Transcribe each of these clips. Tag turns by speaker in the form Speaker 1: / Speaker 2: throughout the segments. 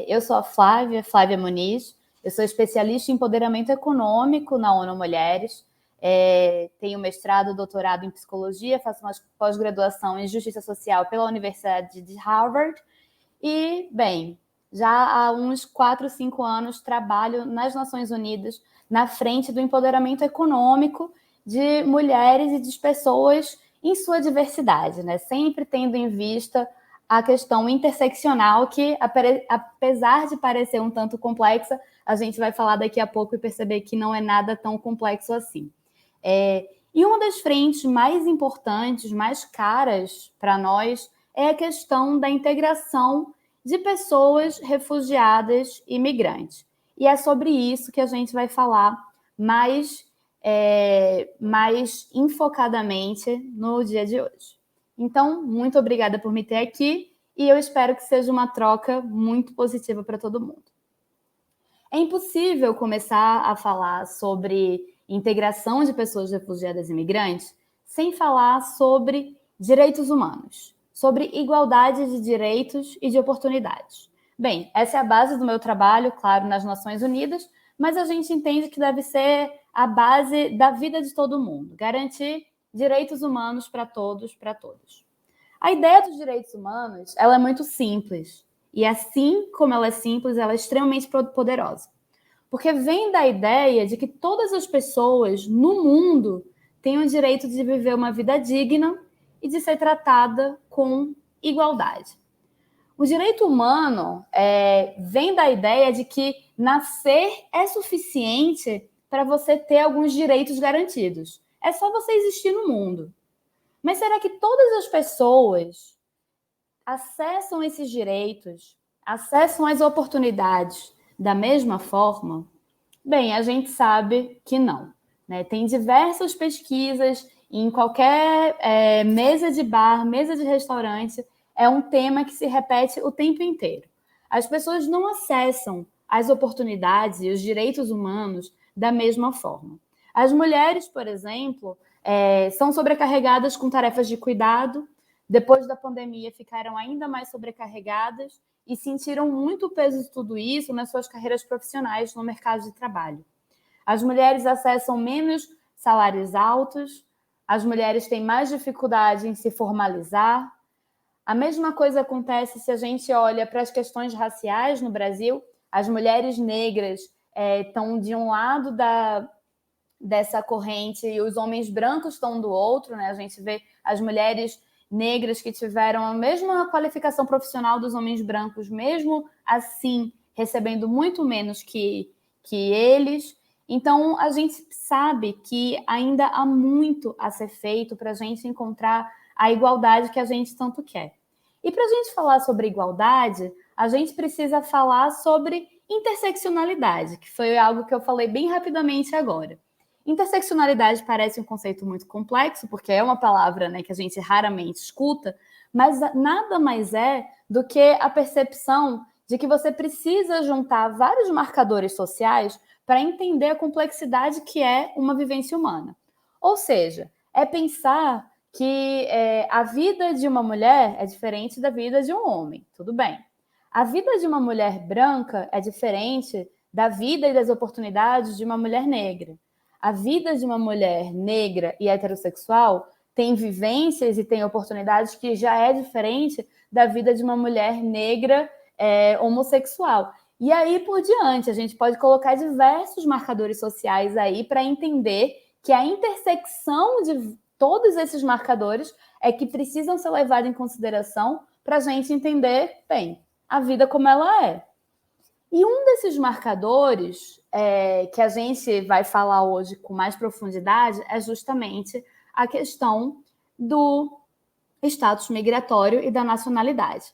Speaker 1: Eu sou a Flávia Muniz, eu sou especialista em empoderamento econômico na ONU Mulheres, tenho mestrado, doutorado em psicologia, faço uma pós-graduação em justiça social pela Universidade de Harvard e, bem, já há uns 4, 5 anos trabalho nas Nações Unidas na frente do empoderamento econômico de mulheres e de pessoas em sua diversidade, né? Sempre tendo em vista a questão interseccional que, apesar de parecer um tanto complexa, a gente vai falar daqui a pouco e perceber que não é nada tão complexo assim. E uma das frentes mais importantes, mais caras para nós, é a questão da integração de pessoas refugiadas e migrantes. E é sobre isso que a gente vai falar mais enfocadamente no dia de hoje. Então, muito obrigada por me ter aqui e eu espero que seja uma troca muito positiva para todo mundo. É impossível começar a falar sobre integração de pessoas refugiadas e imigrantes sem falar sobre direitos humanos, sobre igualdade de direitos e de oportunidades. Bem, essa é a base do meu trabalho, claro, nas Nações Unidas, mas a gente entende que deve ser a base da vida de todo mundo, garantir direitos humanos para todos, para todas. A ideia dos direitos humanos, ela é muito simples. E assim como ela é simples, ela é extremamente poderosa. Porque vem da ideia de que todas as pessoas no mundo têm o direito de viver uma vida digna e de ser tratada com igualdade. O direito humano vem da ideia de que nascer é suficiente para você ter alguns direitos garantidos. É só você existir no mundo. Mas será que todas as pessoas acessam esses direitos, acessam as oportunidades da mesma forma? Bem, a gente sabe que não, né? Tem diversas pesquisas em qualquer mesa de bar, mesa de restaurante, é um tema que se repete o tempo inteiro. As pessoas não acessam as oportunidades e os direitos humanos da mesma forma. As mulheres, por exemplo, são sobrecarregadas com tarefas de cuidado, depois da pandemia ficaram ainda mais sobrecarregadas e sentiram muito o peso de tudo isso nas suas carreiras profissionais no mercado de trabalho. As mulheres acessam menos salários altos, as mulheres têm mais dificuldade em se formalizar. A mesma coisa acontece se a gente olha para as questões raciais no Brasil. As mulheres negras estão de um lado dessa corrente e os homens brancos estão do outro, né? A gente vê as mulheres negras que tiveram a mesma qualificação profissional dos homens brancos, mesmo assim recebendo muito menos que eles. Então, a gente sabe que ainda há muito a ser feito para a gente encontrar a igualdade que a gente tanto quer. E para a gente falar sobre igualdade, a gente precisa falar sobre interseccionalidade, que foi algo que eu falei bem rapidamente agora. Interseccionalidade parece um conceito muito complexo, porque é uma palavra, né, que a gente raramente escuta, mas nada mais é do que a percepção de que você precisa juntar vários marcadores sociais para entender a complexidade que é uma vivência humana. Ou seja, é pensar que a vida de uma mulher é diferente da vida de um homem, tudo bem. A vida de uma mulher branca é diferente da vida e das oportunidades de uma mulher negra. A vida de uma mulher negra e heterossexual tem vivências e tem oportunidades que já é diferente da vida de uma mulher negra homossexual. E aí por diante, a gente pode colocar diversos marcadores sociais aí para entender que a intersecção de todos esses marcadores é que precisam ser levados em consideração para a gente entender, bem, a vida como ela é. E um desses marcadores que a gente vai falar hoje com mais profundidade é justamente a questão do status migratório e da nacionalidade.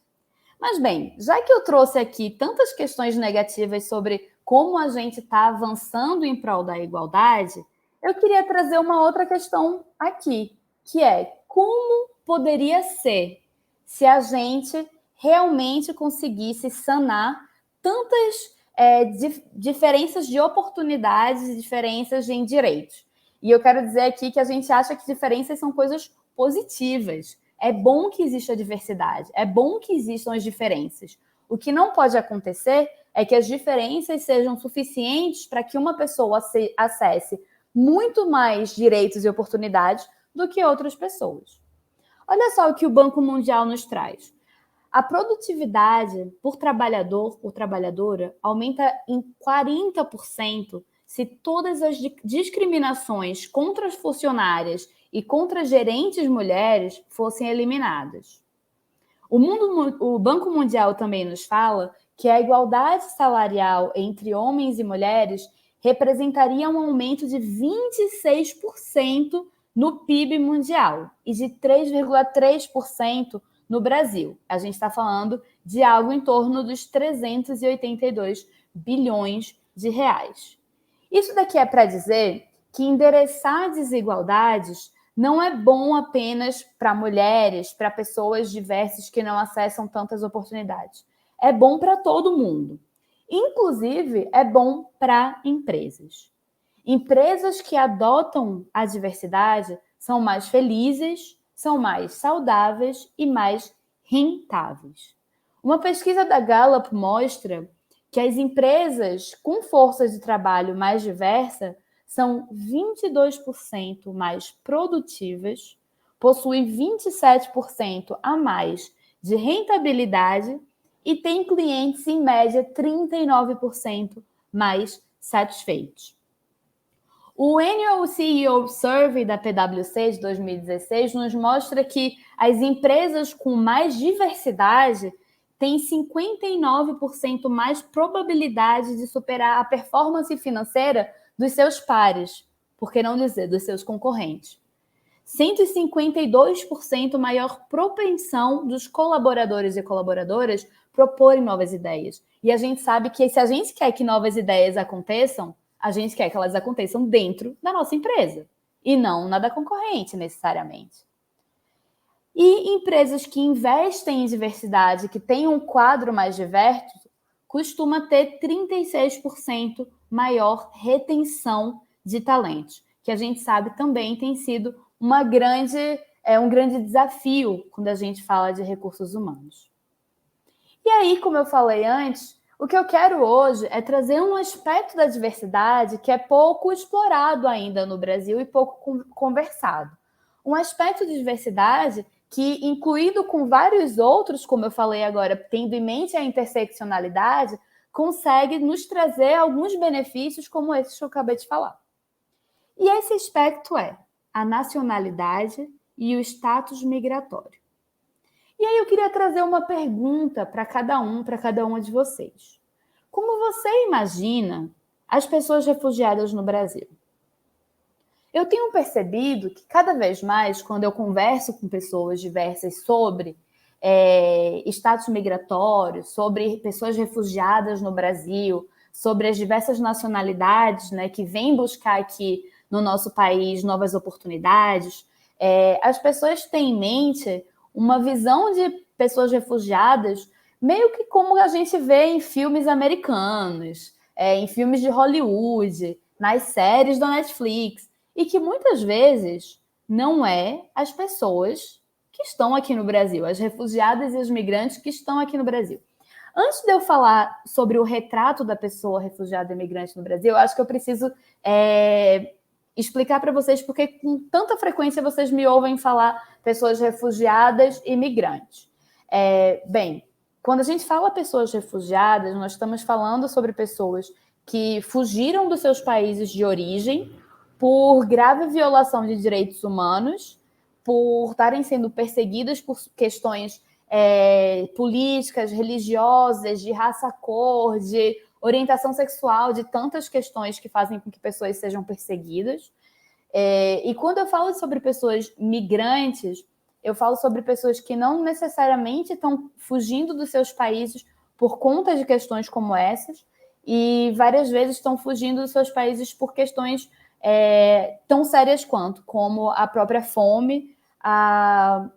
Speaker 1: Mas, bem, já que eu trouxe aqui tantas questões negativas sobre como a gente está avançando em prol da igualdade, eu queria trazer uma outra questão aqui, que é como poderia ser se a gente realmente conseguisse sanar tantas diferenças de oportunidades e diferenças em direitos. E eu quero dizer aqui que a gente acha que diferenças são coisas positivas. É bom que exista a diversidade, é bom que existam as diferenças. O que não pode acontecer é que as diferenças sejam suficientes para que uma pessoa acesse muito mais direitos e oportunidades do que outras pessoas. Olha só o que o Banco Mundial nos traz. A produtividade por trabalhador ou trabalhadora aumenta em 40% se todas as discriminações contra as funcionárias e contra gerentes mulheres fossem eliminadas. O Banco Mundial também nos fala que a igualdade salarial entre homens e mulheres representaria um aumento de 26% no PIB mundial e de 3,3% no Brasil. A gente está falando de algo em torno dos 382 bilhões de reais. Isso daqui é para dizer que endereçar desigualdades não é bom apenas para mulheres, para pessoas diversas que não acessam tantas oportunidades. É bom para todo mundo. Inclusive, é bom para empresas. Empresas que adotam a diversidade são mais felizes, são mais saudáveis e mais rentáveis. Uma pesquisa da Gallup mostra que as empresas com força de trabalho mais diversa são 22% mais produtivas, possuem 27% a mais de rentabilidade e têm clientes, em média, 39% mais satisfeitos. O Annual CEO Survey da PwC de 2016 nos mostra que as empresas com mais diversidade têm 59% mais probabilidade de superar a performance financeira dos seus pares, por que não dizer dos seus concorrentes. 152% maior propensão dos colaboradores e colaboradoras proporem novas ideias. E a gente sabe que se a gente quer que novas ideias aconteçam, a gente quer que elas aconteçam dentro da nossa empresa e não na da concorrente, necessariamente. E empresas que investem em diversidade, que têm um quadro mais diverso, costuma ter 36% maior retenção de talentos, que a gente sabe também tem sido um grande desafio quando a gente fala de recursos humanos. E aí, como eu falei antes, o que eu quero hoje é trazer um aspecto da diversidade que é pouco explorado ainda no Brasil e pouco conversado. Um aspecto de diversidade que, incluído com vários outros, como eu falei agora, tendo em mente a interseccionalidade, consegue nos trazer alguns benefícios como esses que eu acabei de falar. E esse aspecto é a nacionalidade e o status migratório. E aí eu queria trazer uma pergunta para cada uma de vocês. Como você imagina as pessoas refugiadas no Brasil? Eu tenho percebido que cada vez mais, quando eu converso com pessoas diversas sobre status migratório, sobre pessoas refugiadas no Brasil, sobre as diversas nacionalidades, né, que vêm buscar aqui no nosso país novas oportunidades, as pessoas têm em mente uma visão de pessoas refugiadas meio que como a gente vê em filmes americanos, em filmes de Hollywood, nas séries da Netflix, e que muitas vezes não é as pessoas que estão aqui no Brasil, as refugiadas e os migrantes que estão aqui no Brasil. Antes de eu falar sobre o retrato da pessoa refugiada e migrante no Brasil, eu acho que eu preciso explicar para vocês porque com tanta frequência vocês me ouvem falar pessoas refugiadas e migrantes. Bem, quando a gente fala pessoas refugiadas, nós estamos falando sobre pessoas que fugiram dos seus países de origem por grave violação de direitos humanos, por estarem sendo perseguidas por questões políticas, religiosas, de raça, cor, de orientação sexual, de tantas questões que fazem com que pessoas sejam perseguidas. E quando eu falo sobre pessoas migrantes, eu falo sobre pessoas que não necessariamente estão fugindo dos seus países por conta de questões como essas, e várias vezes estão fugindo dos seus países por questões tão sérias quanto, como a própria fome,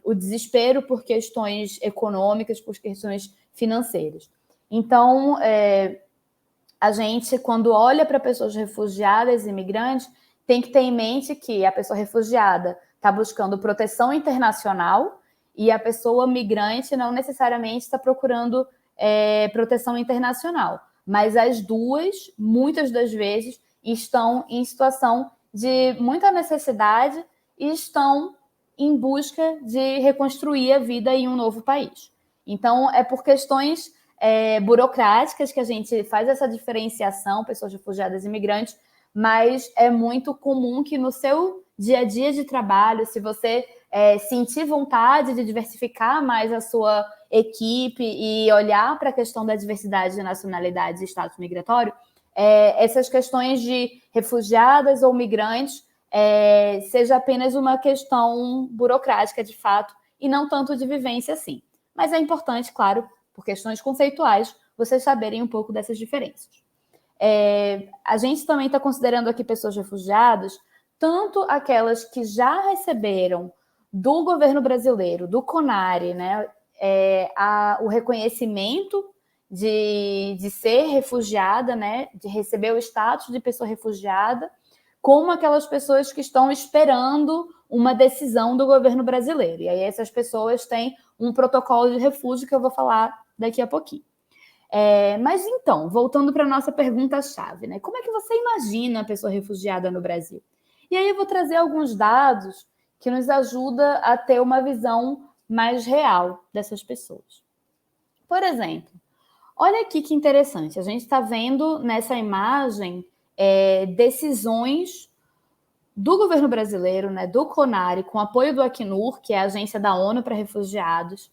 Speaker 1: o desespero por questões econômicas, por questões financeiras. Então, a gente, quando olha para pessoas refugiadas e imigrantes, tem que ter em mente que a pessoa refugiada está buscando proteção internacional e a pessoa migrante não necessariamente está procurando proteção internacional. Mas as duas, muitas das vezes, estão em situação de muita necessidade e estão em busca de reconstruir a vida em um novo país. Então, é por questões burocráticas que a gente faz essa diferenciação, pessoas refugiadas e imigrantes, mas é muito comum que no seu dia a dia de trabalho, se você sentir vontade de diversificar mais a sua equipe e olhar para a questão da diversidade de nacionalidades e status migratório, essas questões de refugiadas ou migrantes seja apenas uma questão burocrática, de fato, e não tanto de vivência assim. Mas é importante, claro, por questões conceituais, vocês saberem um pouco dessas diferenças. A gente também está considerando aqui pessoas refugiadas, tanto aquelas que já receberam do governo brasileiro, do CONARE, né, o reconhecimento de ser refugiada, né, de receber o status de pessoa refugiada, como aquelas pessoas que estão esperando uma decisão do governo brasileiro. E aí essas pessoas têm um protocolo de refúgio que eu vou falar daqui a pouquinho. Mas então, voltando para a nossa pergunta-chave, né? Como é que você imagina a pessoa refugiada no Brasil? E aí eu vou trazer alguns dados que nos ajudam a ter uma visão mais real dessas pessoas. Por exemplo, olha aqui que interessante, a gente está vendo nessa imagem decisões do governo brasileiro, né, do CONARE, com apoio do Acnur, que é a agência da ONU para refugiados,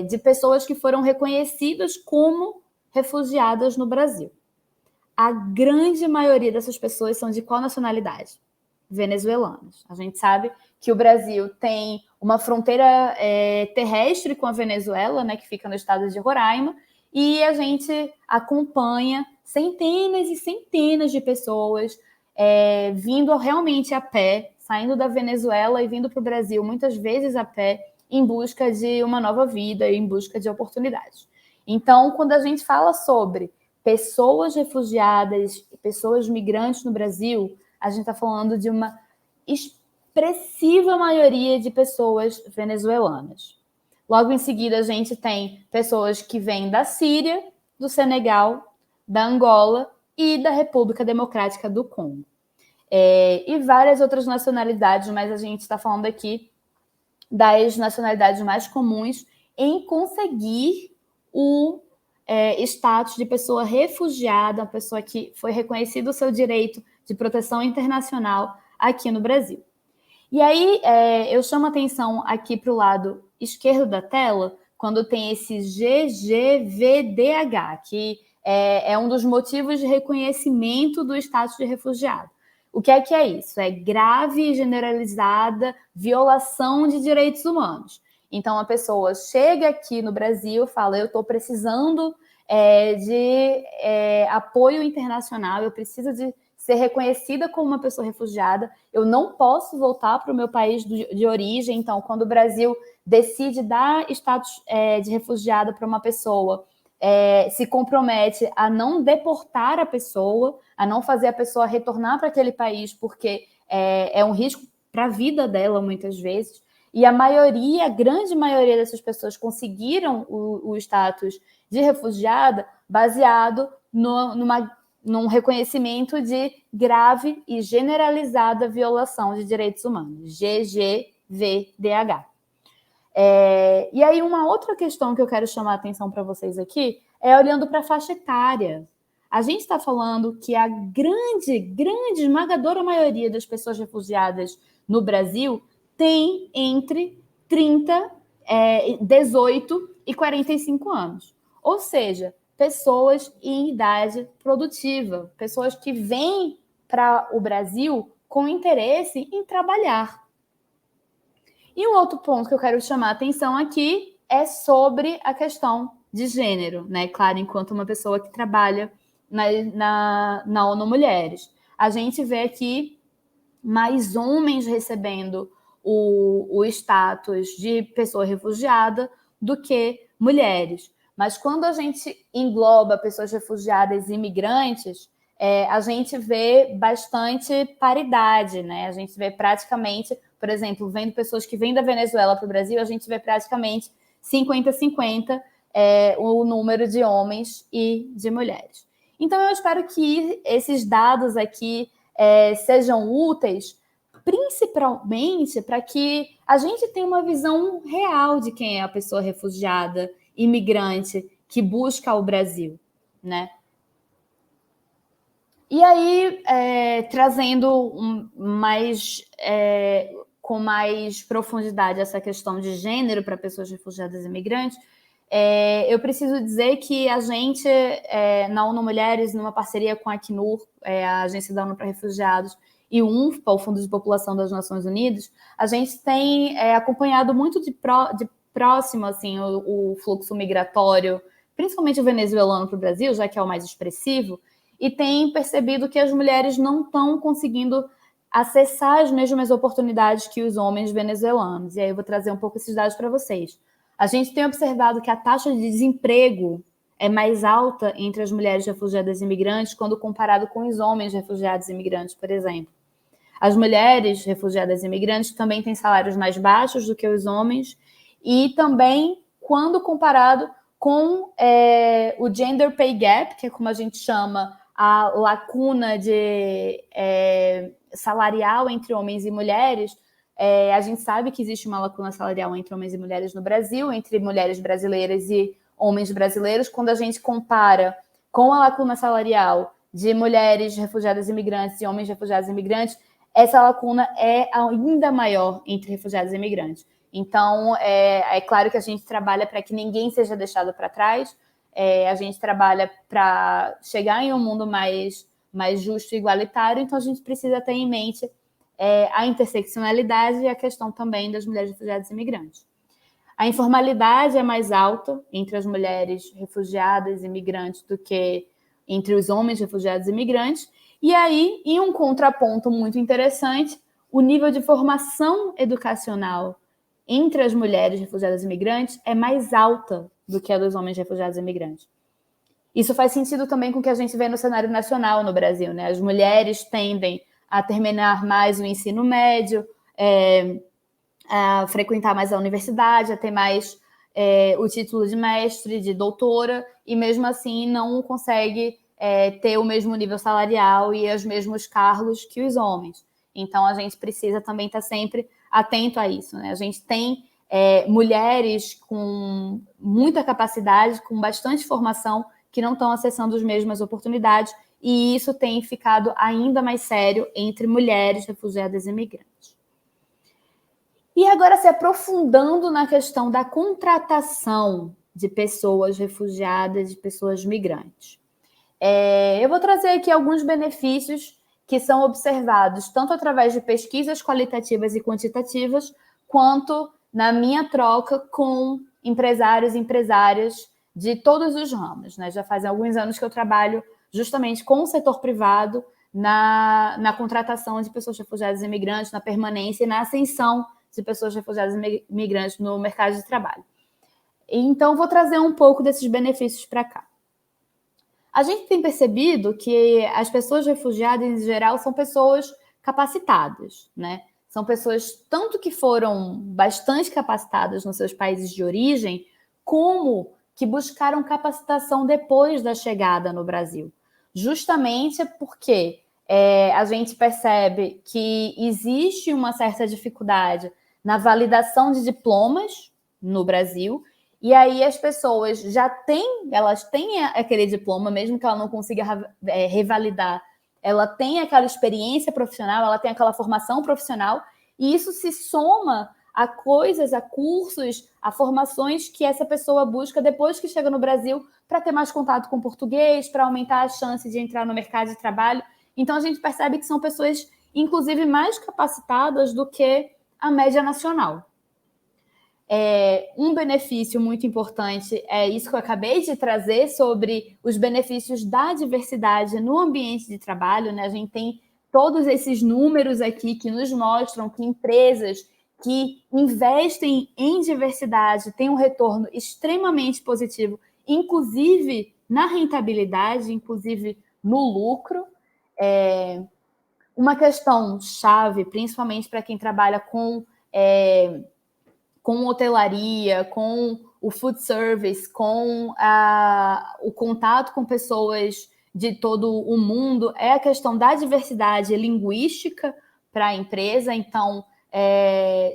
Speaker 1: de pessoas que foram reconhecidas como refugiadas no Brasil. A grande maioria dessas pessoas são de qual nacionalidade? Venezuelanos. A gente sabe que o Brasil tem uma fronteira terrestre com a Venezuela, né, que fica no estado de Roraima, e a gente acompanha centenas e centenas de pessoas vindo realmente a pé, saindo da Venezuela e vindo para o Brasil, muitas vezes a pé, em busca de uma nova vida, em busca de oportunidades. Então, quando a gente fala sobre pessoas refugiadas, pessoas migrantes no Brasil, a gente está falando de uma expressiva maioria de pessoas venezuelanas. Logo em seguida, a gente tem pessoas que vêm da Síria, do Senegal, da Angola e da República Democrática do Congo. E várias outras nacionalidades, mas a gente está falando aqui das nacionalidades mais comuns em conseguir o status de pessoa refugiada, uma pessoa que foi reconhecido o seu direito de proteção internacional aqui no Brasil. E aí eu chamo a atenção aqui para o lado esquerdo da tela, quando tem esse GGVDH, que é um dos motivos de reconhecimento do status de refugiado. O que é isso? É grave e generalizada violação de direitos humanos. Então, a pessoa chega aqui no Brasil e fala, eu estou precisando de apoio internacional, eu preciso de ser reconhecida como uma pessoa refugiada, eu não posso voltar para o meu país de origem. Então, quando o Brasil decide dar status de refugiada para uma pessoa, se compromete a não deportar a pessoa, a não fazer a pessoa retornar para aquele país, porque é um risco para a vida dela, muitas vezes. E a grande maioria dessas pessoas conseguiram o status de refugiada baseado num reconhecimento de grave e generalizada violação de direitos humanos, GGVDH. E aí, uma outra questão que eu quero chamar a atenção para vocês aqui é olhando para a faixa etária. A gente está falando que a grande esmagadora maioria das pessoas refugiadas no Brasil tem entre 18 e 45 anos. Ou seja, pessoas em idade produtiva, pessoas que vêm para o Brasil com interesse em trabalhar. E um outro ponto que eu quero chamar a atenção aqui é sobre a questão de gênero, né? Claro, enquanto uma pessoa que trabalha na ONU Mulheres. A gente vê aqui mais homens recebendo o status de pessoa refugiada do que mulheres. Mas quando a gente engloba pessoas refugiadas e imigrantes, a gente vê bastante paridade, né? A gente vê praticamente, por exemplo, vendo pessoas que vêm da Venezuela para o Brasil, a gente vê praticamente 50-50 o número de homens e de mulheres. Então, eu espero que esses dados aqui sejam úteis, principalmente para que a gente tenha uma visão real de quem é a pessoa refugiada, imigrante, que busca o Brasil, né? E aí, trazendo com mais profundidade essa questão de gênero para pessoas refugiadas e imigrantes, eu preciso dizer que a gente, na ONU Mulheres, numa parceria com a Acnur, a Agência da ONU para Refugiados, e o UNFPA, o Fundo de População das Nações Unidas, a gente tem acompanhado muito de próximo assim, o fluxo migratório, principalmente o venezuelano para o Brasil, já que é o mais expressivo, e tem percebido que as mulheres não estão conseguindo acessar as mesmas oportunidades que os homens venezuelanos. E aí eu vou trazer um pouco esses dados para vocês. A gente tem observado que a taxa de desemprego é mais alta entre as mulheres refugiadas e imigrantes quando comparado com os homens refugiados e imigrantes, por exemplo. As mulheres refugiadas e imigrantes também têm salários mais baixos do que os homens e também quando comparado com o gender pay gap, que é como a gente chama a lacuna salarial entre homens e mulheres. A gente sabe que existe uma lacuna salarial entre homens e mulheres no Brasil, entre mulheres brasileiras e homens brasileiros. Quando a gente compara com a lacuna salarial de mulheres refugiadas e imigrantes e homens refugiados e imigrantes, essa lacuna é ainda maior entre refugiados e imigrantes. Então, é claro que a gente trabalha para que ninguém seja deixado para trás, a gente trabalha para chegar em um mundo mais justo e igualitário, então a gente precisa ter em mente a interseccionalidade e a questão também das mulheres refugiadas e imigrantes. A informalidade é mais alta entre as mulheres refugiadas e imigrantes do que entre os homens refugiados e imigrantes. E aí, em um contraponto muito interessante, o nível de formação educacional entre as mulheres refugiadas e imigrantes é mais alta do que a dos homens refugiados e imigrantes. Isso faz sentido também com o que a gente vê no cenário nacional no Brasil, né? As mulheres tendem a terminar mais o ensino médio, a frequentar mais a universidade, a ter mais o título de mestre, de doutora, e mesmo assim não consegue ter o mesmo nível salarial e os mesmos cargos que os homens. Então, a gente precisa também estar sempre atento a isso, né? A gente tem mulheres com muita capacidade, com bastante formação, que não estão acessando as mesmas oportunidades, e isso tem ficado ainda mais sério entre mulheres refugiadas e imigrantes. E agora, se aprofundando na questão da contratação de pessoas refugiadas e pessoas migrantes. Eu vou trazer aqui alguns benefícios que são observados tanto através de pesquisas qualitativas e quantitativas, quanto na minha troca com empresários e empresárias de todos os ramos, né? Já fazem alguns anos que eu trabalho justamente com o setor privado na contratação de pessoas refugiadas e imigrantes, na permanência e na ascensão de pessoas refugiadas e imigrantes no mercado de trabalho. Então, vou trazer um pouco desses benefícios para cá. A gente tem percebido que as pessoas refugiadas, em geral, são pessoas capacitadas, né? São pessoas tanto que foram bastante capacitadas nos seus países de origem, como que buscaram capacitação depois da chegada no Brasil. Justamente porque a gente percebe que existe uma certa dificuldade na validação de diplomas no Brasil, e aí as pessoas elas têm aquele diploma, mesmo que ela não consiga revalidar, ela tem aquela experiência profissional, ela tem aquela formação profissional, e isso se soma a coisas, a cursos, a formações que essa pessoa busca depois que chega no Brasil para ter mais contato com o português, para aumentar a chance de entrar no mercado de trabalho. Então, a gente percebe que são pessoas, inclusive, mais capacitadas do que a média nacional. Um benefício muito importante é isso que eu acabei de trazer sobre os benefícios da diversidade no ambiente de trabalho, né? A gente tem todos esses números aqui que nos mostram que empresas que investem em diversidade têm um retorno extremamente positivo, inclusive na rentabilidade, inclusive no lucro. Uma questão chave, principalmente para quem trabalha com hotelaria, com o food service, com o contato com pessoas de todo o mundo, é a questão da diversidade linguística para a empresa. Então,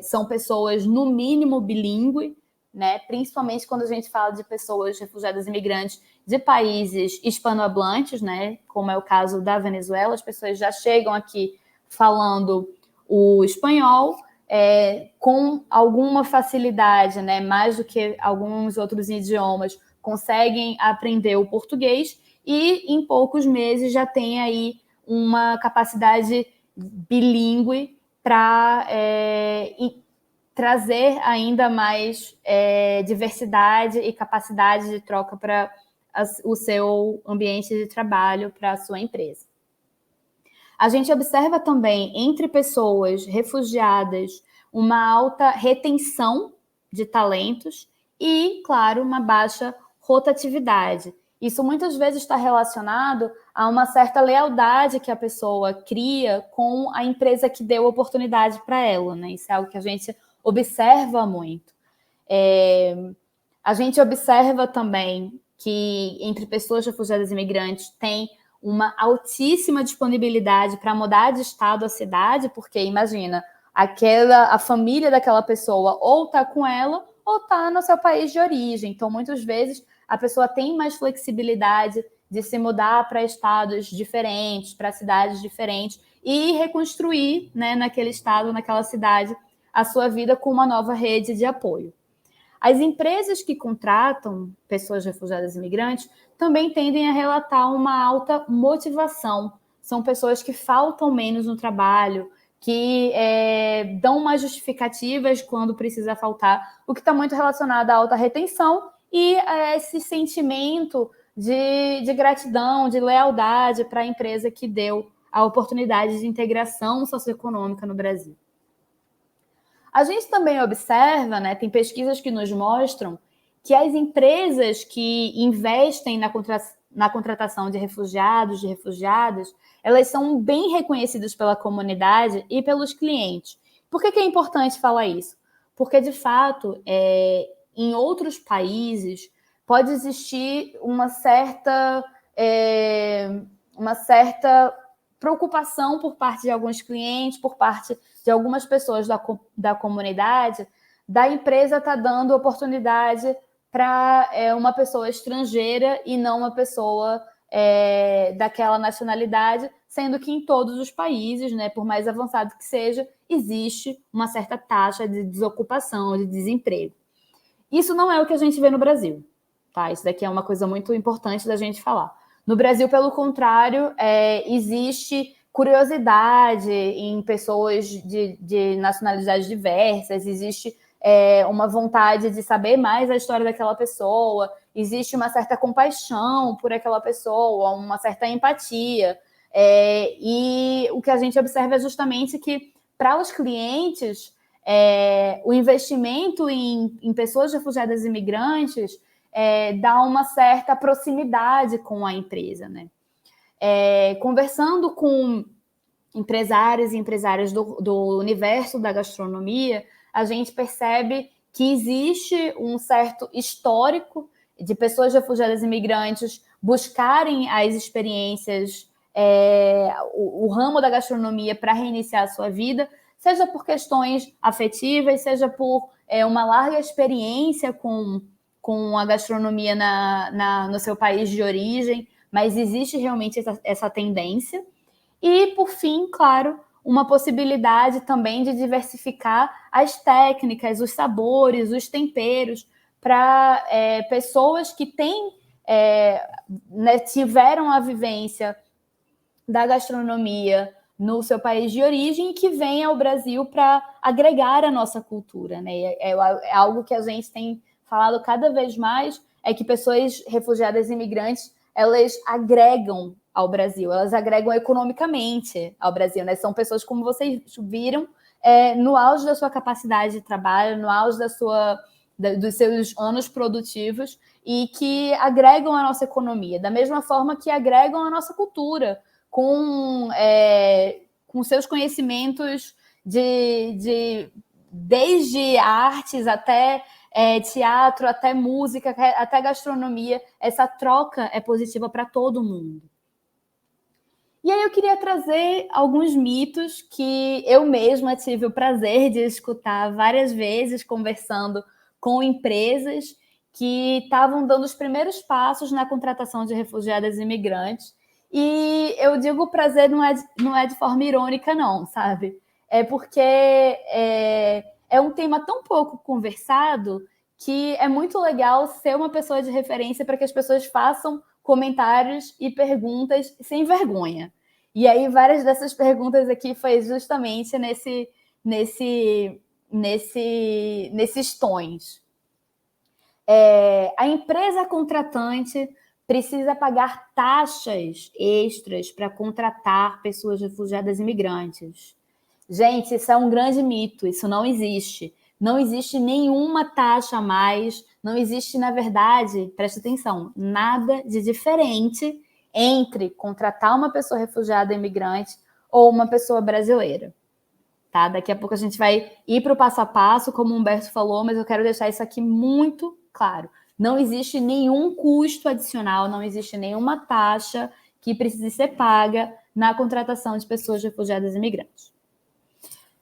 Speaker 1: são pessoas, no mínimo, bilíngue, né? Principalmente quando a gente fala de pessoas refugiadas e imigrantes de países hispanohablantes, né? Como é o caso da Venezuela, as pessoas já chegam aqui falando o espanhol, com alguma facilidade, né? Mais do que alguns outros idiomas, conseguem aprender o português e em poucos meses já tem aí uma capacidade bilíngue para trazer ainda mais diversidade e capacidade de troca para o seu ambiente de trabalho, para a sua empresa. A gente observa também, entre pessoas refugiadas, uma alta retenção de talentos e, claro, uma baixa rotatividade. Isso muitas vezes está relacionado a uma certa lealdade que a pessoa cria com a empresa que deu oportunidade para ela, né? Isso é algo que a gente observa muito. A gente observa também que entre pessoas refugiadas e imigrantes tem uma altíssima disponibilidade para mudar de estado à cidade, porque imagina, a família daquela pessoa ou está com ela ou está no seu país de origem. Então, muitas vezes, a pessoa tem mais flexibilidade de se mudar para estados diferentes, para cidades diferentes e reconstruir, né, naquele estado, naquela cidade, a sua vida com uma nova rede de apoio. As empresas que contratam pessoas refugiadas e imigrantes também tendem a relatar uma alta motivação. São pessoas que faltam menos no trabalho, que dão mais justificativas quando precisa faltar, o que está muito relacionado à alta retenção e a esse sentimento de gratidão, de lealdade para a empresa que deu a oportunidade de integração socioeconômica no Brasil. A gente também observa, né, tem pesquisas que nos mostram que as empresas que investem na contratação de refugiados, de refugiadas, elas são bem reconhecidas pela comunidade e pelos clientes. Por que é importante falar isso? Porque, de fato, em outros países pode existir uma certa preocupação por parte de alguns clientes, por parte de algumas pessoas da comunidade, da empresa estar dando oportunidade para uma pessoa estrangeira e não uma pessoa daquela nacionalidade, sendo que em todos os países, né, por mais avançado que seja, existe uma certa taxa de desocupação, de desemprego. Isso não é o que a gente vê no Brasil, tá? Isso daqui é uma coisa muito importante da gente falar. No Brasil, pelo contrário, existe curiosidade em pessoas de nacionalidades diversas, existe uma vontade de saber mais a história daquela pessoa, existe uma certa compaixão por aquela pessoa, uma certa empatia. E o que a gente observa é justamente que, para os clientes, o investimento em pessoas refugiadas e imigrantes dá uma certa proximidade com a empresa, né? Conversando com empresários e empresárias do universo da gastronomia, a gente percebe que existe um certo histórico de pessoas refugiadas e imigrantes buscarem as experiências, o ramo da gastronomia para reiniciar a sua vida, seja por questões afetivas, seja por uma larga experiência com a gastronomia no seu país de origem, mas existe realmente essa tendência. E, por fim, claro, uma possibilidade também de diversificar as técnicas, os sabores, os temperos, para pessoas que tiveram a vivência da gastronomia no seu país de origem e que vêm ao Brasil para agregar a nossa cultura, né? É algo que a gente tem falado cada vez mais, é que pessoas refugiadas e imigrantes, elas agregam ao Brasil, elas agregam economicamente ao Brasil, né? São pessoas, como vocês viram, no auge da sua capacidade de trabalho, no auge dos seus anos produtivos e que agregam a nossa economia, da mesma forma que agregam a nossa cultura, com seus conhecimentos desde artes até teatro, até música, até gastronomia. Essa troca é positiva para todo mundo. E aí eu queria trazer alguns mitos que eu mesma tive o prazer de escutar várias vezes, conversando com empresas que estavam dando os primeiros passos na contratação de refugiadas e imigrantes. E eu digo o prazer não é de forma irônica, não, sabe? É porque é um tema tão pouco conversado que é muito legal ser uma pessoa de referência para que as pessoas façam comentários e perguntas sem vergonha. E aí, várias dessas perguntas aqui foi justamente nesses tons. A empresa contratante precisa pagar taxas extras para contratar pessoas refugiadas e imigrantes. Gente, isso é um grande mito, isso não existe. Não existe nenhuma taxa a mais, não existe, na verdade, preste atenção, nada de diferente entre contratar uma pessoa refugiada e imigrante ou uma pessoa brasileira. Tá? Daqui a pouco a gente vai ir para o passo a passo, como o Humberto falou, mas eu quero deixar isso aqui muito claro. Não existe nenhum custo adicional, não existe nenhuma taxa que precise ser paga na contratação de pessoas refugiadas e imigrantes.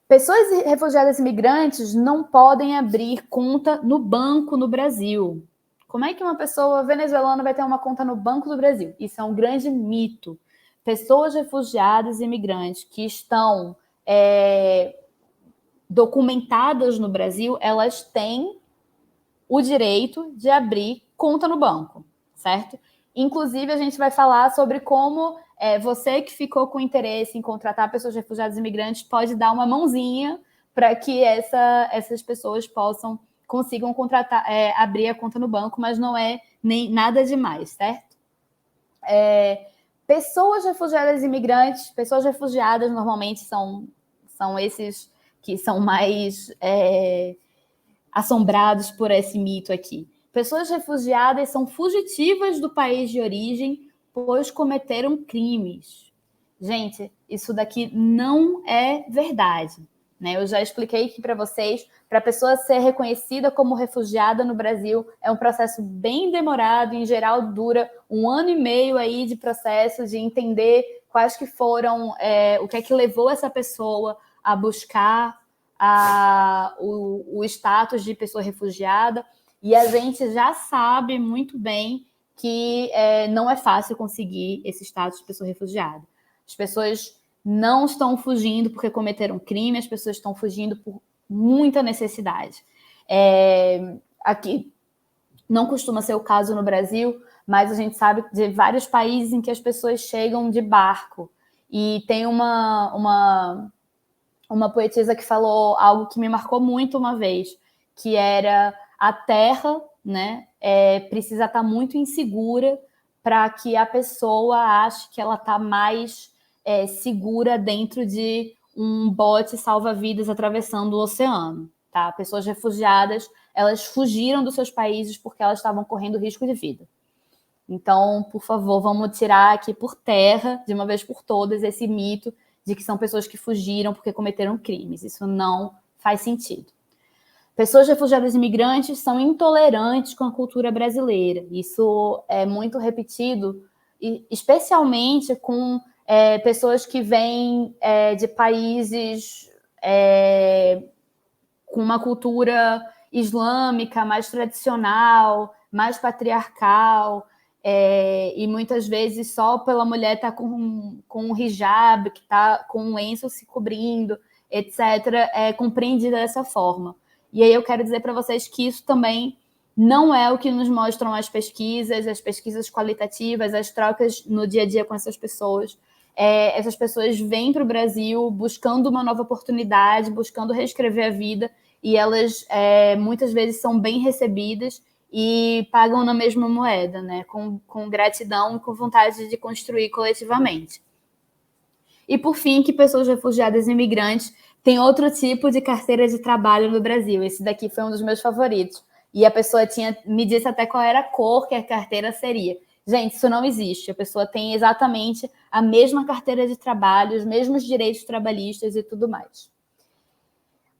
Speaker 1: Pessoas refugiadas e imigrantes não podem abrir conta no banco no Brasil. Como é que uma pessoa venezuelana vai ter uma conta no Banco do Brasil? Isso é um grande mito. Pessoas refugiadas e imigrantes que estão documentadas no Brasil, elas têm o direito de abrir conta no banco, certo? Inclusive, a gente vai falar sobre como você que ficou com interesse em contratar pessoas refugiadas e imigrantes pode dar uma mãozinha para que essas pessoas consigam contratar, abrir a conta no banco, mas não é nem nada demais, certo? Pessoas refugiadas e imigrantes, pessoas refugiadas normalmente são esses que são mais assombrados por esse mito aqui. Pessoas refugiadas são fugitivas do país de origem, pois cometeram crimes. Gente, isso daqui não é verdade. Né? Eu já expliquei aqui para vocês, para a pessoa ser reconhecida como refugiada no Brasil, é um processo bem demorado, em geral dura 1 ano e meio aí de processo, de entender quais que foram, o que é que levou essa pessoa a buscar o status de pessoa refugiada, e a gente já sabe muito bem que não é fácil conseguir esse status de pessoa refugiada. As pessoas não estão fugindo porque cometeram crime, as pessoas estão fugindo por muita necessidade. Aqui não costuma ser o caso no Brasil, mas a gente sabe de vários países em que as pessoas chegam de barco. E tem uma poetisa que falou algo que me marcou muito uma vez, que era a terra, né, precisa estar muito insegura para que a pessoa ache que ela está mais segura dentro de um bote salva-vidas atravessando o oceano. Tá? Pessoas refugiadas, elas fugiram dos seus países porque elas estavam correndo risco de vida. Então, por favor, vamos tirar aqui por terra, de uma vez por todas, esse mito de que são pessoas que fugiram porque cometeram crimes. Isso não faz sentido. Pessoas refugiadas e imigrantes são intolerantes com a cultura brasileira. Isso é muito repetido, especialmente com pessoas que vêm de países com uma cultura islâmica mais tradicional, mais patriarcal, e muitas vezes só pela mulher estar com um hijab, que está com um lenço se cobrindo, etc., é compreendida dessa forma. E aí eu quero dizer para vocês que isso também não é o que nos mostram as pesquisas qualitativas, as trocas no dia a dia com essas pessoas. Essas pessoas vêm para o Brasil buscando uma nova oportunidade, buscando reescrever a vida, e elas muitas vezes são bem recebidas e pagam na mesma moeda, né? Com gratidão e com vontade de construir coletivamente. E, por fim, que pessoas refugiadas e imigrantes têm outro tipo de carteira de trabalho no Brasil. Esse daqui foi um dos meus favoritos. E a pessoa me disse até qual era a cor que a carteira seria. Gente, isso não existe. A pessoa tem exatamente a mesma carteira de trabalho, os mesmos direitos trabalhistas e tudo mais.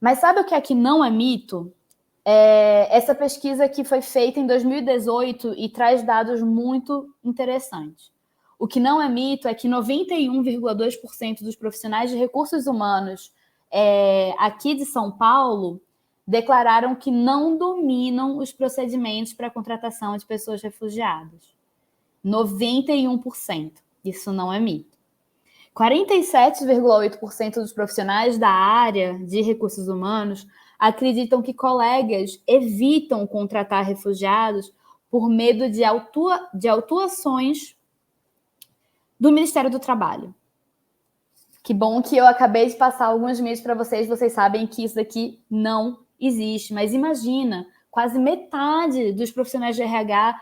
Speaker 1: Mas sabe o que aqui não é mito? Essa pesquisa aqui foi feita em 2018 e traz dados muito interessantes. O que não é mito é que 91,2% dos profissionais de recursos humanos aqui de São Paulo declararam que não dominam os procedimentos para a contratação de pessoas refugiadas. 91%. Isso não é mito. 47,8% dos profissionais da área de recursos humanos acreditam que colegas evitam contratar refugiados por medo de autuações do Ministério do Trabalho. Que bom que eu acabei de passar alguns meses para vocês sabem que isso aqui não existe. Mas imagina, quase metade dos profissionais de RH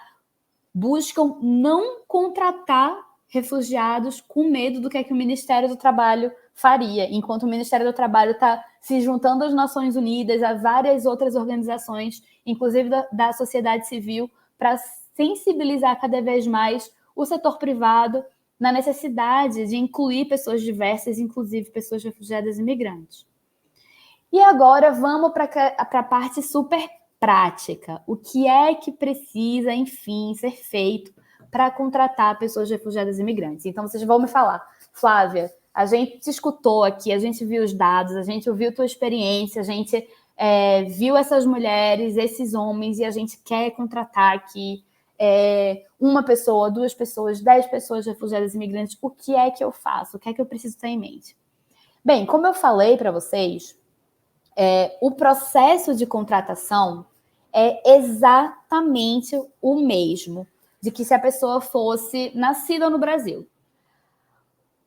Speaker 1: buscam não contratar refugiados com medo do que o Ministério do Trabalho faria, enquanto o Ministério do Trabalho está se juntando às Nações Unidas, a várias outras organizações, inclusive da sociedade civil, para sensibilizar cada vez mais o setor privado na necessidade de incluir pessoas diversas, inclusive pessoas refugiadas e imigrantes. E agora vamos para a parte super prática. O que é que precisa, enfim, ser feito para contratar pessoas refugiadas e imigrantes? Então, vocês vão me falar, Flávia, a gente te escutou aqui, a gente viu os dados, a gente ouviu tua experiência, a gente viu essas mulheres, esses homens, e a gente quer contratar aqui uma pessoa, 2 pessoas, 10 pessoas refugiadas e imigrantes. O que é que eu faço? O que é que eu preciso ter em mente? Bem, como eu falei para vocês, o processo de contratação é exatamente o mesmo de que se a pessoa fosse nascida no Brasil.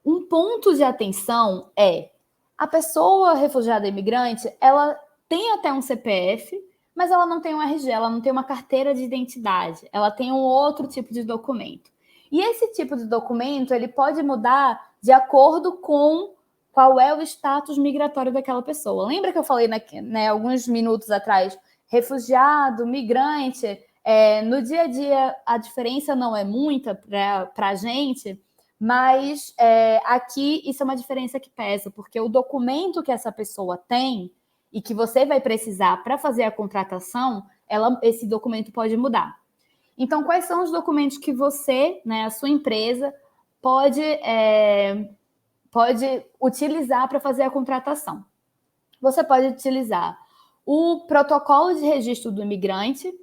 Speaker 1: Um ponto de atenção é a pessoa refugiada e imigrante, ela tem até um CPF, mas ela não tem um RG, ela não tem uma carteira de identidade, ela tem um outro tipo de documento. E esse tipo de documento, ele pode mudar de acordo com qual é o status migratório daquela pessoa. Lembra que eu falei alguns minutos atrás, refugiado, migrante, no dia a dia a diferença não é muita para a gente, mas aqui isso é uma diferença que pesa, porque o documento que essa pessoa tem e que você vai precisar para fazer a contratação, esse documento pode mudar. Então, quais são os documentos que você, a sua empresa, pode utilizar para fazer a contratação? Você pode utilizar o protocolo de registro do imigrante,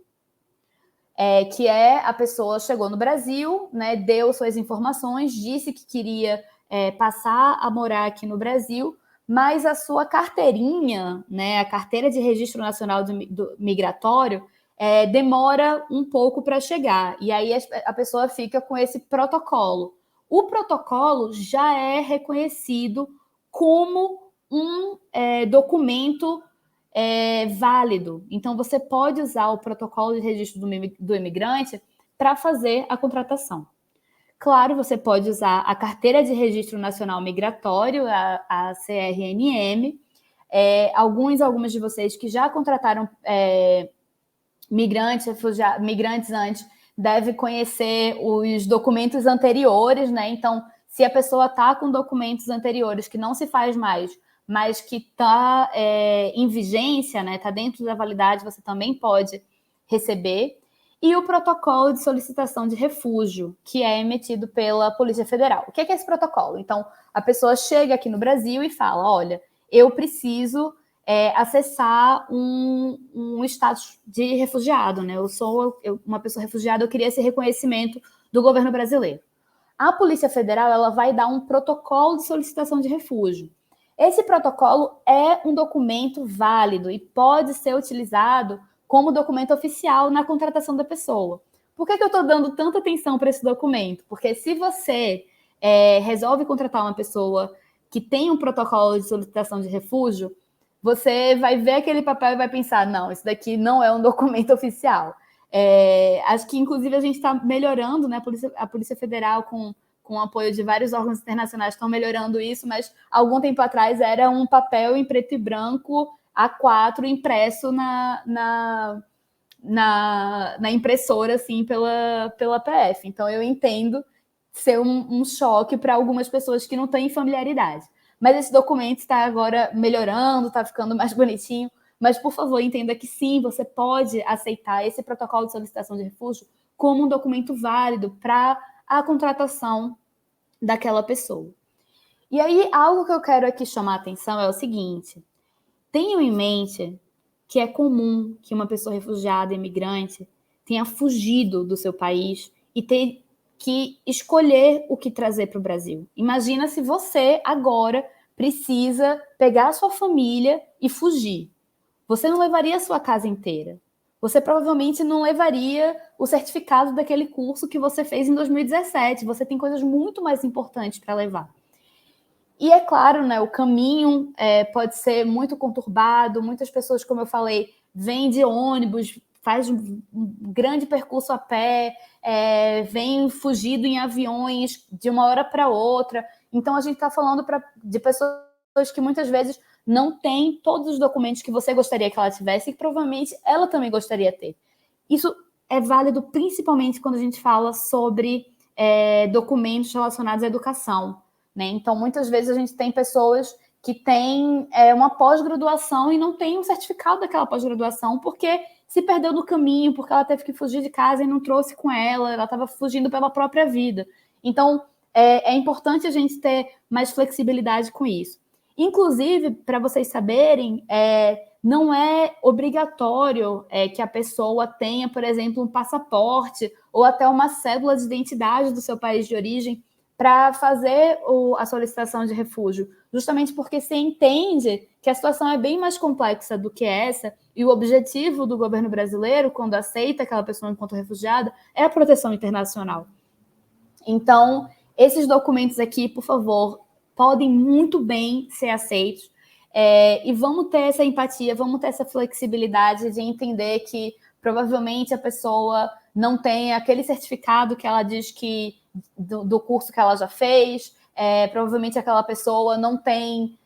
Speaker 1: que a pessoa chegou no Brasil, deu suas informações, disse que queria passar a morar aqui no Brasil, mas a sua carteirinha, a carteira de registro nacional do migratório, demora um pouco para chegar. E aí a pessoa fica com esse protocolo. O protocolo já é reconhecido como um documento válido. Então, você pode usar o protocolo de registro do imigrante para fazer a contratação. Claro, você pode usar a Carteira de Registro Nacional Migratório, a CRNM. Algumas de vocês que já contrataram migrantes antes devem conhecer os documentos anteriores, Então, se a pessoa está com documentos anteriores que não se faz mais, mas que está em vigência, está dentro da validade, você também pode receber. E o protocolo de solicitação de refúgio, que é emitido pela Polícia Federal. O que é esse protocolo? Então, a pessoa chega aqui no Brasil e fala, olha, eu preciso acessar um status de refugiado, Eu sou uma pessoa refugiada, eu queria esse reconhecimento do governo brasileiro. A Polícia Federal, ela vai dar um protocolo de solicitação de refúgio. Esse protocolo é um documento válido e pode ser utilizado como documento oficial na contratação da pessoa. Por que eu estou dando tanta atenção para esse documento? Porque se você resolve contratar uma pessoa que tem um protocolo de solicitação de refúgio, você vai ver aquele papel e vai pensar, não, isso daqui não é um documento oficial. Acho que, inclusive, a gente está melhorando, A Polícia Federal, com o apoio de vários órgãos internacionais, estão melhorando isso, mas algum tempo atrás era um papel em preto e branco A4 impresso na impressora, assim, pela PF. Então, eu entendo ser um choque para algumas pessoas que não têm familiaridade. Mas esse documento está agora melhorando, está ficando mais bonitinho, Mas, por favor, entenda que sim, você pode aceitar esse protocolo de solicitação de refúgio como um documento válido para a contratação daquela pessoa. E aí, algo que eu quero aqui chamar a atenção é o seguinte: tenham em mente que é comum que uma pessoa refugiada, imigrante, tenha fugido do seu país e ter que escolher o que trazer para o Brasil. Imagina se você agora precisa pegar a sua família e fugir. Você não levaria a sua casa inteira. Você provavelmente não levaria o certificado daquele curso que você fez em 2017. Você tem coisas muito mais importantes para levar. E é claro, né, o caminho pode ser muito conturbado. Muitas pessoas, como eu falei, vêm de ônibus, faz um grande percurso a pé, vem fugido em aviões de uma hora para outra. Então, a gente está falando de pessoas que muitas vezes não têm todos os documentos que você gostaria que ela tivesse e que provavelmente ela também gostaria de ter. Isso é válido principalmente quando a gente fala sobre documentos relacionados à educação. Né? Então, muitas vezes a gente tem pessoas que têm uma pós-graduação e não tem um certificado daquela pós-graduação porque se perdeu no caminho, porque ela teve que fugir de casa e não trouxe com ela estava fugindo pela própria vida. Então, é importante a gente ter mais flexibilidade com isso. Inclusive, para vocês saberem, não é obrigatório que a pessoa tenha, por exemplo, um passaporte ou até uma cédula de identidade do seu país de origem para fazer a solicitação de refúgio, justamente porque se entende que a situação é bem mais complexa do que essa, e o objetivo do governo brasileiro, quando aceita aquela pessoa enquanto refugiada, é a proteção internacional. Então, esses documentos aqui, por favor, podem muito bem ser aceitos, e vamos ter essa empatia, vamos ter essa flexibilidade de entender que provavelmente a pessoa não tem aquele certificado que ela diz que do curso que ela já fez, provavelmente aquela pessoa não tem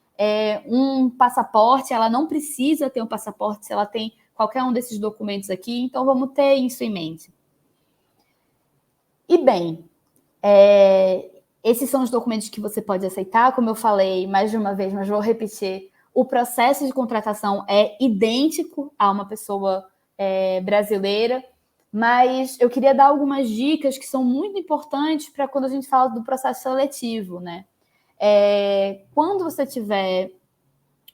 Speaker 1: um passaporte, ela não precisa ter um passaporte se ela tem qualquer um desses documentos aqui, então vamos ter isso em mente. E bem, esses são os documentos que você pode aceitar, como eu falei mais de uma vez, mas vou repetir, o processo de contratação é idêntico a uma pessoa brasileira, mas eu queria dar algumas dicas que são muito importantes para quando a gente fala do processo seletivo, né? Quando você estiver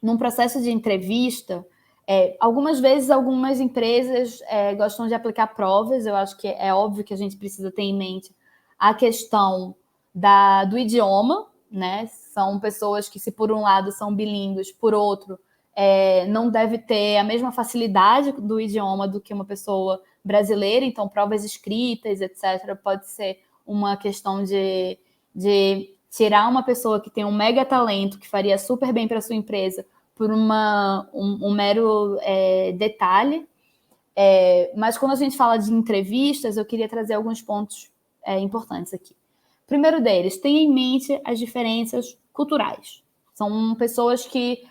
Speaker 1: num processo de entrevista, algumas vezes algumas empresas gostam de aplicar provas, eu acho que é óbvio que a gente precisa ter em mente a questão do idioma, né? São pessoas que, se por um lado são bilíngues, por outro, não deve ter a mesma facilidade do idioma do que uma pessoa brasileira, então provas escritas, etc., pode ser uma questão de tirar uma pessoa que tem um mega talento, que faria super bem para a sua empresa, por um mero detalhe. Mas quando a gente fala de entrevistas, eu queria trazer alguns pontos importantes aqui. Primeiro deles, tenha em mente as diferenças culturais. São pessoas que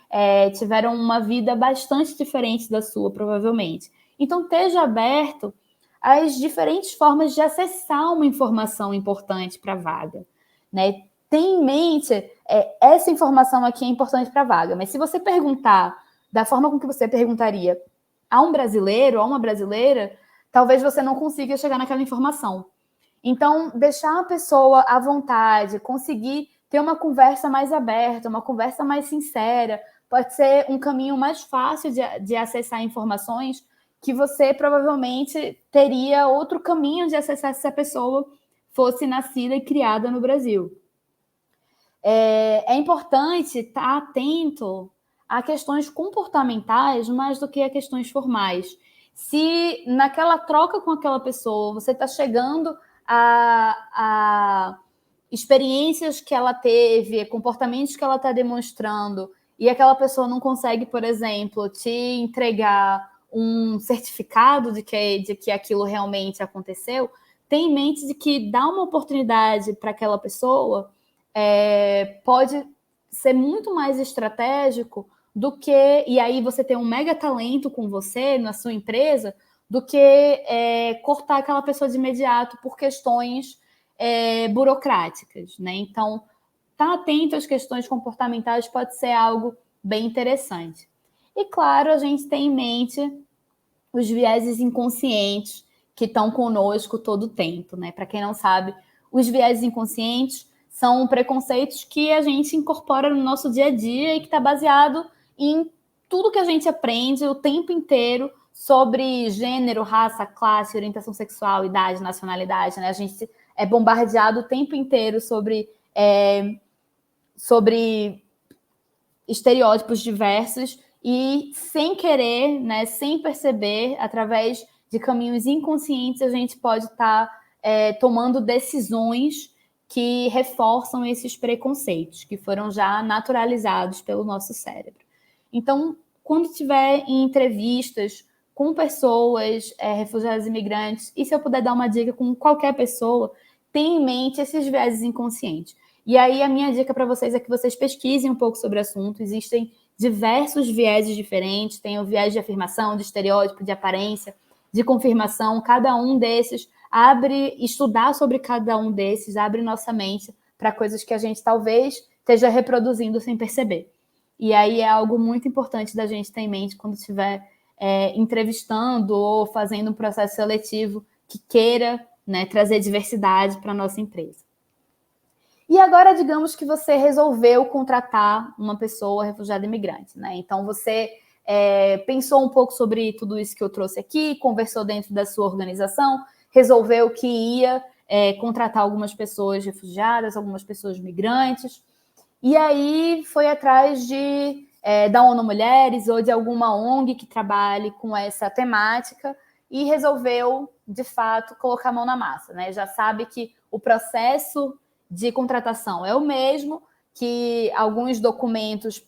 Speaker 1: tiveram uma vida bastante diferente da sua, provavelmente. Então, esteja aberto às diferentes formas de acessar uma informação importante para a vaga. Né? Tenha em mente, essa informação aqui é importante para a vaga, mas se você perguntar da forma com que você perguntaria a um brasileiro, a uma brasileira, talvez você não consiga chegar naquela informação. Então, deixar a pessoa à vontade, conseguir ter uma conversa mais aberta, uma conversa mais sincera, pode ser um caminho mais fácil de acessar informações que você provavelmente teria outro caminho de acessar se a pessoa fosse nascida e criada no Brasil. É importante estar atento a questões comportamentais mais do que a questões formais. Se naquela troca com aquela pessoa você está chegando a experiências que ela teve, comportamentos que ela está demonstrando, e aquela pessoa não consegue, por exemplo, te entregar um certificado de que aquilo realmente aconteceu, tenha em mente de que dar uma oportunidade para aquela pessoa pode ser muito mais estratégico do que, e aí você tem um mega talento com você, na sua empresa, do que cortar aquela pessoa de imediato por questões burocráticas, né? Então, estar atento às questões comportamentais pode ser algo bem interessante. E, claro, a gente tem em mente os vieses inconscientes que estão conosco todo o tempo, né? Para quem não sabe, os vieses inconscientes são preconceitos que a gente incorpora no nosso dia a dia e que está baseado em tudo que a gente aprende o tempo inteiro sobre gênero, raça, classe, orientação sexual, idade, nacionalidade, né? A gente é bombardeado o tempo inteiro sobre estereótipos diversos e, sem querer, né, sem perceber, através de caminhos inconscientes, a gente pode estar tomando decisões que reforçam esses preconceitos, que foram já naturalizados pelo nosso cérebro. Então, quando estiver em entrevistas com pessoas refugiadas e imigrantes, e se eu puder dar uma dica com qualquer pessoa, tenha em mente esses vieses inconscientes. E aí a minha dica para vocês é que vocês pesquisem um pouco sobre o assunto. Existem diversos vieses diferentes, tem o viés de afirmação, de estereótipo, de aparência, de confirmação. Cada um desses estudar sobre cada um desses abre nossa mente para coisas que a gente talvez esteja reproduzindo sem perceber. E aí é algo muito importante da gente ter em mente quando estiver entrevistando ou fazendo um processo seletivo que queira, né, trazer diversidade para a nossa empresa. E agora, digamos que você resolveu contratar uma pessoa refugiada imigrante, né? Então, você pensou um pouco sobre tudo isso que eu trouxe aqui, conversou dentro da sua organização, resolveu que ia contratar algumas pessoas refugiadas, algumas pessoas migrantes, e aí foi atrás da ONU Mulheres ou de alguma ONG que trabalhe com essa temática e resolveu, de fato, colocar a mão na massa, né? Já sabe que o processo de contratação é o mesmo, que alguns documentos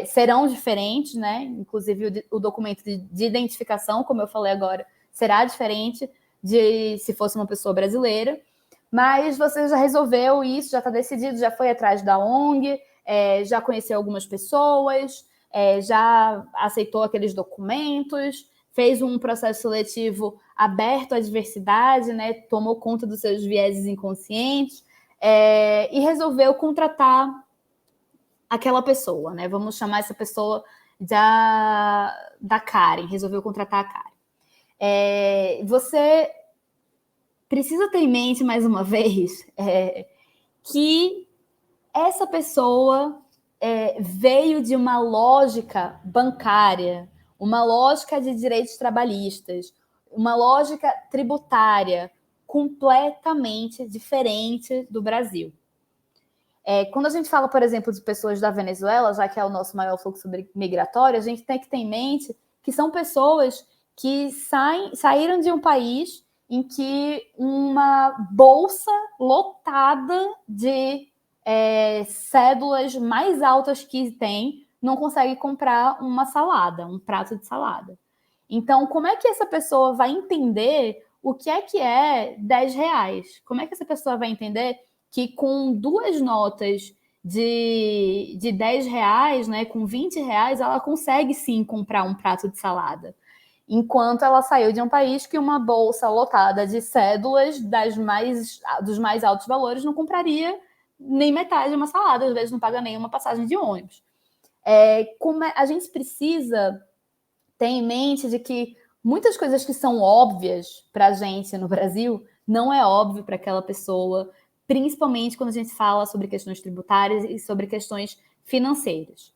Speaker 1: serão diferentes, né? Inclusive o documento de identificação, como eu falei agora, será diferente de se fosse uma pessoa brasileira. Mas você já resolveu isso, já está decidido, já foi atrás da ONG, já conheceu algumas pessoas, já aceitou aqueles documentos, fez um processo seletivo aberto à diversidade, né? Tomou conta dos seus vieses inconscientes e resolveu contratar aquela pessoa, né? Vamos chamar essa pessoa da Karen, resolveu contratar a Karen. Você precisa ter em mente, mais uma vez, que essa pessoa veio de uma lógica bancária, uma lógica de direitos trabalhistas, uma lógica tributária completamente diferente do Brasil. Quando a gente fala, por exemplo, de pessoas da Venezuela, já que é o nosso maior fluxo migratório, a gente tem que ter em mente que são pessoas que saíram de um país em que uma bolsa lotada de cédulas mais altas que tem não consegue comprar uma salada, um prato de salada. Então, como é que essa pessoa vai entender o que é 10 reais? Como é que essa pessoa vai entender que com 2 notas de 10 reais, né, com 20 reais, ela consegue sim comprar um prato de salada? Enquanto ela saiu de um país que uma bolsa lotada de cédulas dos mais altos valores não compraria nem metade de uma salada, às vezes não paga nem uma passagem de ônibus. A gente precisa ter em mente de que muitas coisas que são óbvias para a gente no Brasil não é óbvio para aquela pessoa, principalmente quando a gente fala sobre questões tributárias e sobre questões financeiras.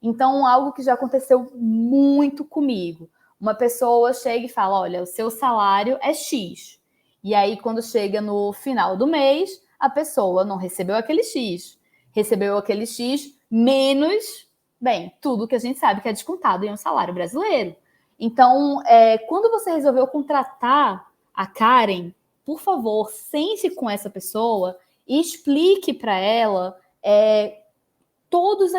Speaker 1: Então, algo que já aconteceu muito comigo. Uma pessoa chega e fala, olha, o seu salário é X. E aí, quando chega no final do mês, a pessoa não recebeu aquele X. Recebeu aquele X menos, tudo que a gente sabe que é descontado em um salário brasileiro. Então, quando você resolveu contratar a Karen, por favor, sente com essa pessoa e explique para ela todos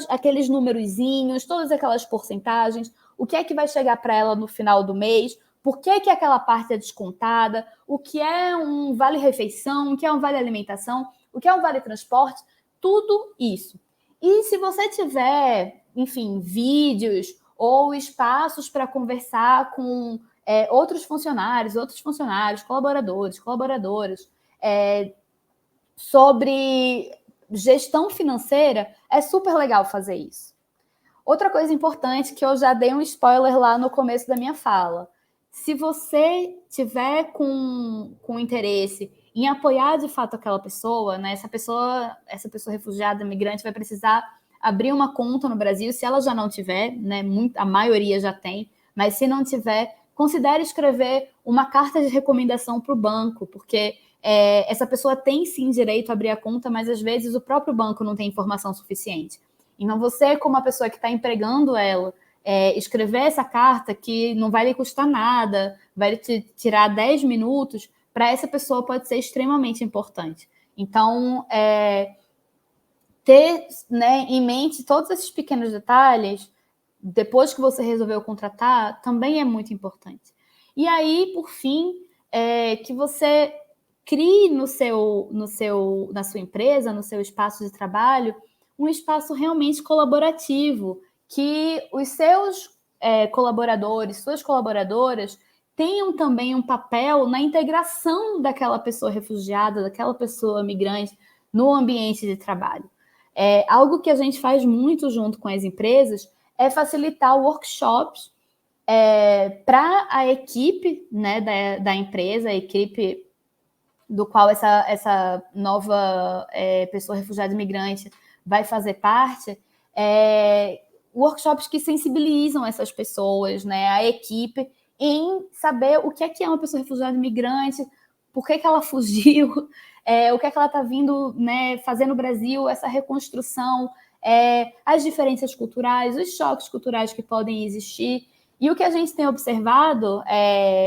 Speaker 1: aqueles numerozinhos, todas aquelas porcentagens, o que é que vai chegar para ela no final do mês, por que aquela parte é descontada, o que é um vale-refeição, o que é um vale-alimentação, o que é um vale-transporte, tudo isso. E se você tiver, enfim, vídeos ou espaços para conversar com outros funcionários, colaboradores, colaboradoras, sobre gestão financeira, é super legal fazer isso. Outra coisa importante que eu já dei um spoiler lá no começo da minha fala. Se você tiver com interesse em apoiar de fato aquela pessoa, né? Essa pessoa refugiada, migrante, vai precisar abrir uma conta no Brasil, se ela já não tiver, né? A maioria já tem, mas se não tiver, considere escrever uma carta de recomendação para o banco, porque essa pessoa tem sim direito a abrir a conta, mas às vezes o próprio banco não tem informação suficiente. Então você, como a pessoa que está empregando ela, escrever essa carta que não vai lhe custar nada, vai te tirar 10 minutos, para essa pessoa pode ser extremamente importante. Então, ter, né, em mente todos esses pequenos detalhes, depois que você resolveu contratar, também é muito importante. E aí, por fim, que você crie na sua empresa, no seu espaço de trabalho, um espaço realmente colaborativo, que os seus colaboradores, suas colaboradoras, tenham também um papel na integração daquela pessoa refugiada, daquela pessoa migrante no ambiente de trabalho. Algo que a gente faz muito junto com as empresas é facilitar workshops para a equipe, né, da empresa, a equipe do qual essa nova pessoa refugiada e imigrante vai fazer parte, workshops que sensibilizam essas pessoas, né, a equipe, em saber o que é uma pessoa refugiada e imigrante, por que ela fugiu, o que ela está vindo, né, fazer no Brasil, essa reconstrução, as diferenças culturais, os choques culturais que podem existir. E o que a gente tem observado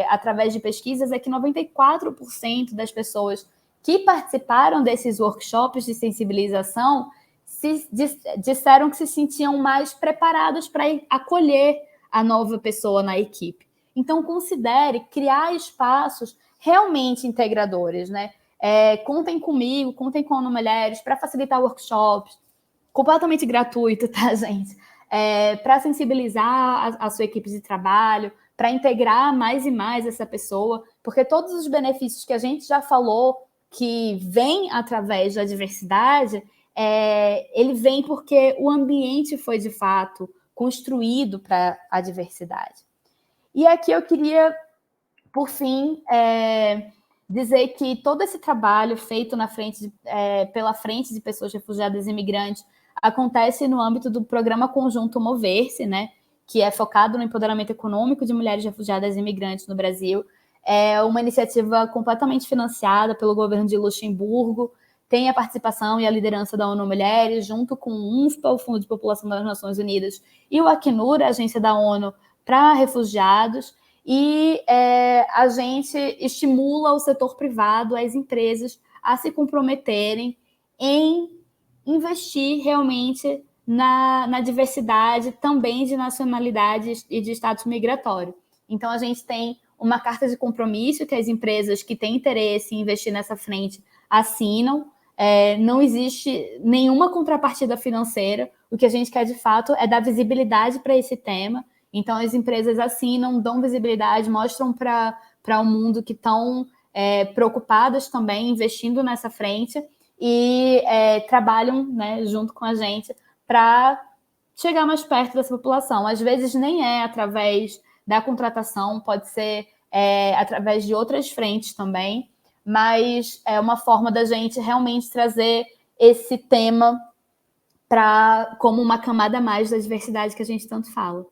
Speaker 1: através de pesquisas é que 94% das pessoas que participaram desses workshops de sensibilização disseram que se sentiam mais preparados para acolher a nova pessoa na equipe. Então, considere criar espaços realmente integradores, né? Contem comigo, contem com a ONU Mulheres para facilitar workshops, completamente gratuito, tá, gente? Para sensibilizar a sua equipe de trabalho, para integrar mais e mais essa pessoa, porque todos os benefícios que a gente já falou que vem através da diversidade, ele vem porque o ambiente foi, de fato, construído para a diversidade. E aqui eu queria, por fim, dizer que todo esse trabalho feito pela Frente de Pessoas Refugiadas e Imigrantes acontece no âmbito do Programa Conjunto Mover-se, né, que é focado no empoderamento econômico de mulheres refugiadas e imigrantes no Brasil. É uma iniciativa completamente financiada pelo governo de Luxemburgo, tem a participação e a liderança da ONU Mulheres, junto com o UNFPA, o Fundo de População das Nações Unidas, e o Acnur, a agência da ONU para refugiados, e a gente estimula o setor privado, as empresas, a se comprometerem em investir realmente na diversidade também de nacionalidades e de status migratório. Então, a gente tem uma carta de compromisso que as empresas que têm interesse em investir nessa frente assinam. Não existe nenhuma contrapartida financeira. O que a gente quer, de fato, é dar visibilidade para esse tema. Então, as empresas assinam, dão visibilidade, mostram para o mundo que estão preocupadas também, investindo nessa frente, e trabalham, né, junto com a gente para chegar mais perto dessa população. Às vezes nem é através da contratação, pode ser através de outras frentes também, mas é uma forma da gente realmente trazer esse tema como uma camada a mais da diversidade que a gente tanto fala.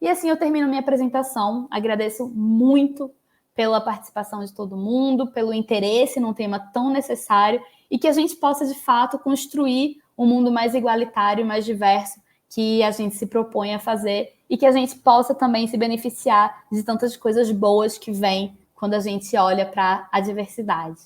Speaker 1: E assim eu termino minha apresentação. Agradeço muito pela participação de todo mundo, pelo interesse num tema tão necessário, e que a gente possa, de fato, construir um mundo mais igualitário, mais diverso, que a gente se propõe a fazer, e que a gente possa também se beneficiar de tantas coisas boas que vêm quando a gente olha para a diversidade.